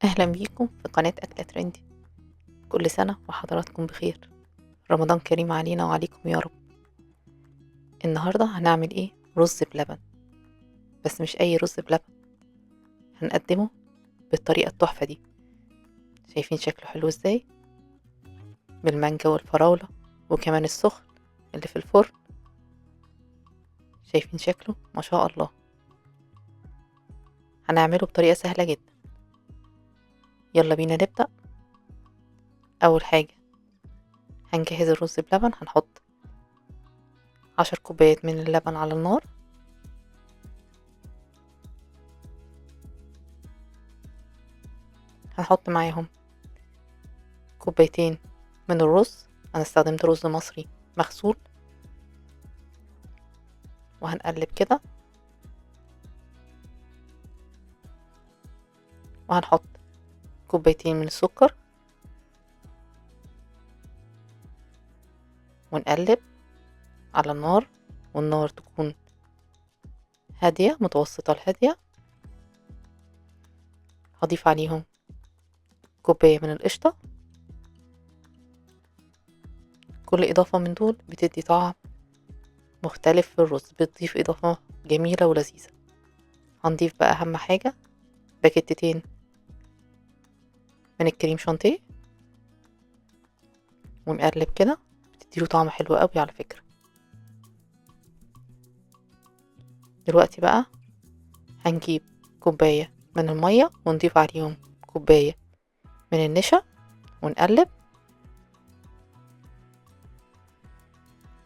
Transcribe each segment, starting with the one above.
أهلا بيكم في قناة أكلة ترندي. كل سنة وحضراتكم بخير. رمضان كريم علينا وعليكم يا رب. النهاردة هنعمل ايه؟ رز بلبن. بس مش أي رز بلبن، هنقدمه بالطريقة التحفة دي. شايفين شكله حلو ازاي؟ بالمانجا والفراولة وكمان السخن اللي في الفرن. شايفين شكله ما شاء الله. هنعمله بطريقة سهلة جدا. يلا بينا نبدأ. أول حاجة هنجهز الرز بلبن. هنحط 10 كوبايات من اللبن على النار. هنحط معاهم كوبايتين من الرز. انا استخدمت رز مصري مغسول. وهنقلب كده. وهنحط كوبايتين من السكر ونقلب على النار. والنار تكون هادية، متوسطة لهادية. هضيف عليهم كوباية من القشطة. كل إضافة من دول بتدي طعم مختلف في الرز، بتضيف إضافة جميلة ولذيذة. هنضيف بقى أهم حاجة باكيتتين من الكريم شانتيه ونقلب كده. بتديله طعم حلو قوي على فكرة. دلوقتي بقى هنجيب كوباية من المية ونضيف عليهم كوباية من النشا ونقلب.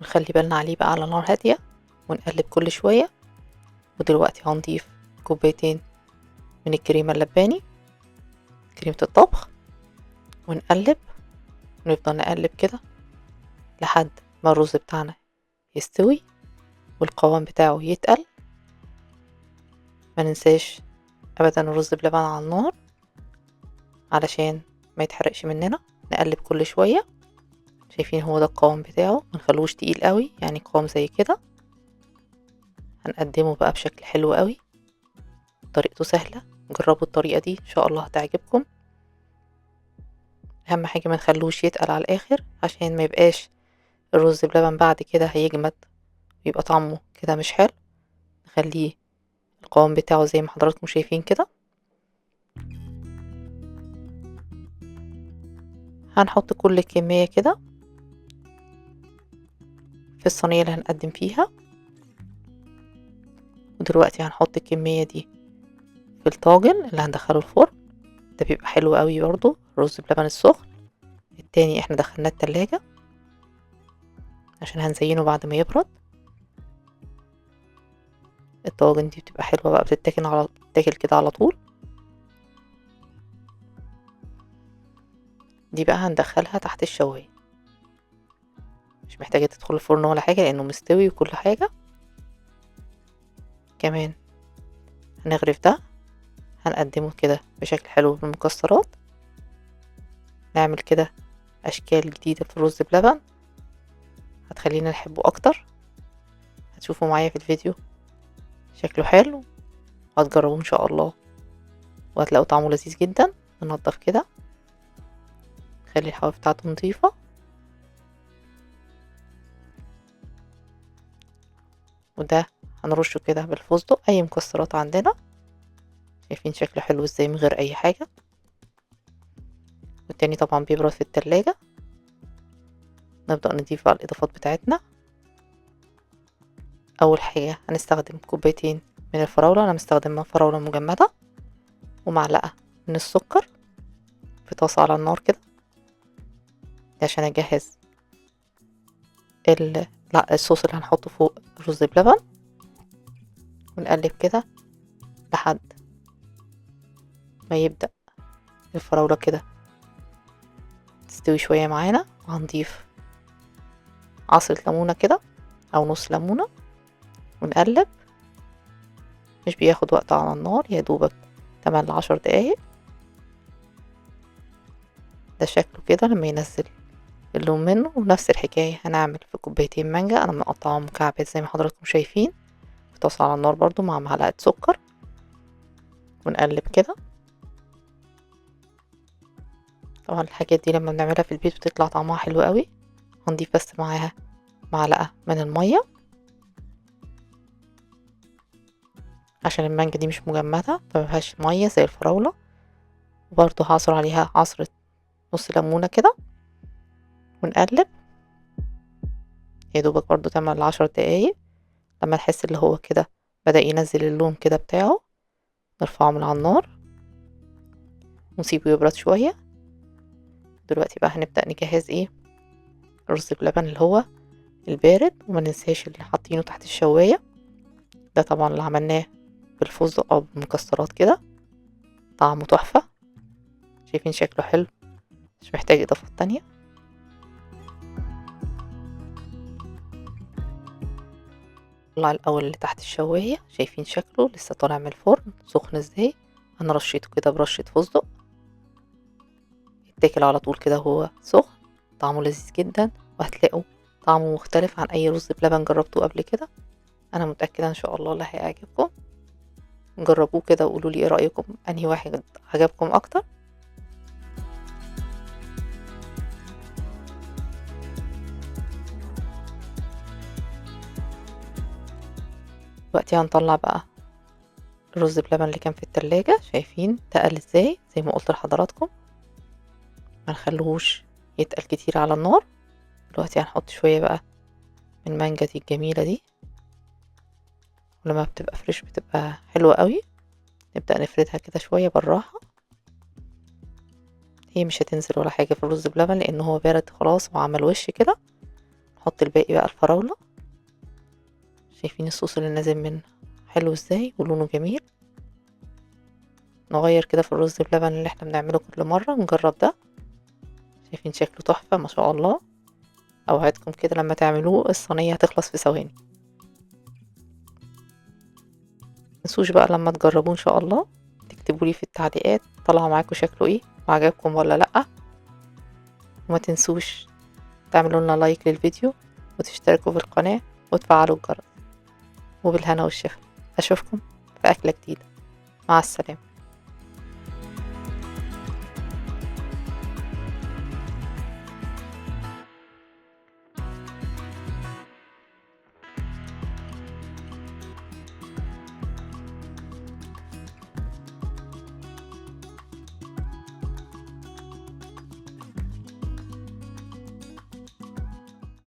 ونخلي بالنا عليه بقى على نار هادية ونقلب كل شوية. ودلوقتي هنضيف كوبايتين من الكريمة اللباني، كريمة الطبخ، ونقلب. ونفضل نقلب كده لحد ما الرز بتاعنا يستوي والقوام بتاعه يتقل. ما ننساش ابدا الرز بلبن على النار علشان ما يتحرقش مننا. نقلب كل شوية. شايفين هو ده القوام بتاعه، منخلوش تقيل قوي، يعني قوام زي كده. هنقدمه بقى بشكل حلو قوي. طريقته سهلة، جربوا الطريقة دي ان شاء الله هتعجبكم. اهم حاجة ما نخلوش يتقل على الاخر عشان ما يبقاش الرز بلبن بعد كده هيجمد ويبقى طعمه كده مش حلو. نخليه القوام بتاعه زي ما حضراتكم شايفين كده. هنحط كل الكمية كده في الصينية اللي هنقدم فيها. ودلوقتي هنحط الكمية دي في الطاجن اللي هندخله الفرن. ده بيبقى حلو قوي برضو الرز بلبن السخن. التاني احنا دخلناه التلاجة عشان هنزينه بعد ما يبرد. الطواجن دي بتبقى حلوة بقى، بتتاكل كده على طول. دي بقى هندخلها تحت الشواية، مش محتاجة تدخل الفرن ولا حاجة لأنه مستوي وكل حاجة. كمان هنغرف ده، هنقدمه كده بشكل حلو بالمكسرات. نعمل كده أشكال جديدة في الرز بلبن هتخلينا نحبه أكتر. هتشوفوا معايا في الفيديو شكله حلو، وهتجربوه إن شاء الله وهتلاقوا طعمه لذيذ جدا. ننضف كده، نخلي الحواف بتاعته نظيفة. وده هنرشه كده بالفستق، أي مكسرات عندنا. شايفين شكله حلو ازاي من غير أي حاجة. والتاني طبعا بيبرد في التلاجة. نبدأ نضيف بقى الإضافات بتاعتنا. أول حاجة هنستخدم كوبايتين من الفراولة. أنا مستخدمة فراولة مجمدة. ومعلقة من السكر في طاسة على النار كده. ده عشان أجهز لا الصوص اللي هنحطه فوق الرز بلبن. ونقلب كده لحد ما يبدأ الفراولة كده تستوي شوية معانا. وهنضيف عصرة ليمونة كده أو نص ليمونة ونقلب. مش بياخد وقت على النار، يا دوبك 8 ل10 دقايق. ده شكله كده لما ينزل اللون منه. ونفس الحكاية هنعمل في كوبايتين مانجا، أنا مقطعة مكعبات زي ما حضراتكم شايفين في طاسة على النار برضو مع معلقة سكر. ونقلب كده طبعا الحاجات دي لما بنعملها في البيت بتطلع طعمها حلو قوي. هنضيف بس معاها معلقة من المية عشان المانجا دي مش مجمدة فمفيهاش مية زي الفراولة. وبرضه هعصر عليها عصرة نص ليمونة كده ونقلب يا دوبك برضه 8 ل10 دقايق. لما نحس اللي هو كده بدأ ينزل اللون كده بتاعه نرفعه من على النار ونسيبه يبرد شوية. دلوقتي بقى هنبدأ نجهز ايه الرز بلبن اللي هو البارد، وما ننساش اللي حاطينه تحت الشواية ده طبعا اللي عملناه بالفستق او بالمكسرات كده طعمه تحفة. شايفين شكله حلو مش محتاج اضافات تانية. طلع الاول اللي تحت الشواية شايفين شكله لسه طالع من الفرن سخن ازاي. انا رشيته كده برشة فستق يتاكل على طول كده وهو سخن طعمه لذيذ جدا وهتلاقوا طعمه مختلف عن اي رز بلبن جربتوه قبل كده. انا متأكدة ان شاء الله اللي هيعجبكم. جربوه كده وقولوا لي ايه رأيكم انهي واحد عجبكم اكتر. دلوقتي هنطلع بقى الرز بلبن اللي كان في التلاجة شايفين تقل ازاي زي ما قلت لحضراتكم ما نخلوهوش يتقل كتير على النار. دلوقتي هنحط شوية بقى من المانجا دي الجميلة دي ولما بتبقى فريش بتبقى حلوة قوي. نبدأ نفردها كده شوية بالراحة. هي مش هتنزل ولا حاجة في الرز بلبن لان هو بارد خلاص وعمل وش كده. نحط الباقي بقى الفراولة. شايفين الصوص اللي نازل منه حلو ازاي ولونه جميل. نغير كده في الرز بلبن اللي احنا بنعمله كل مرة ونجرب ده. شايفين شكله تحفة ما شاء الله. اوعدكم كده لما تعملوه الصينية هتخلص في ثواني. متنسوش بقى لما تجربوه ان شاء الله تكتبوا لي في التعليقات طلع معاكم شكله ايه وعجبكم ولا لأ. وما تنسوش تعملوا لنا لايك للفيديو وتشتركوا في القناة وتفعلوا الجرس. وبالهنا والشفا اشوفكم في اكلة جديدة. مع السلامة.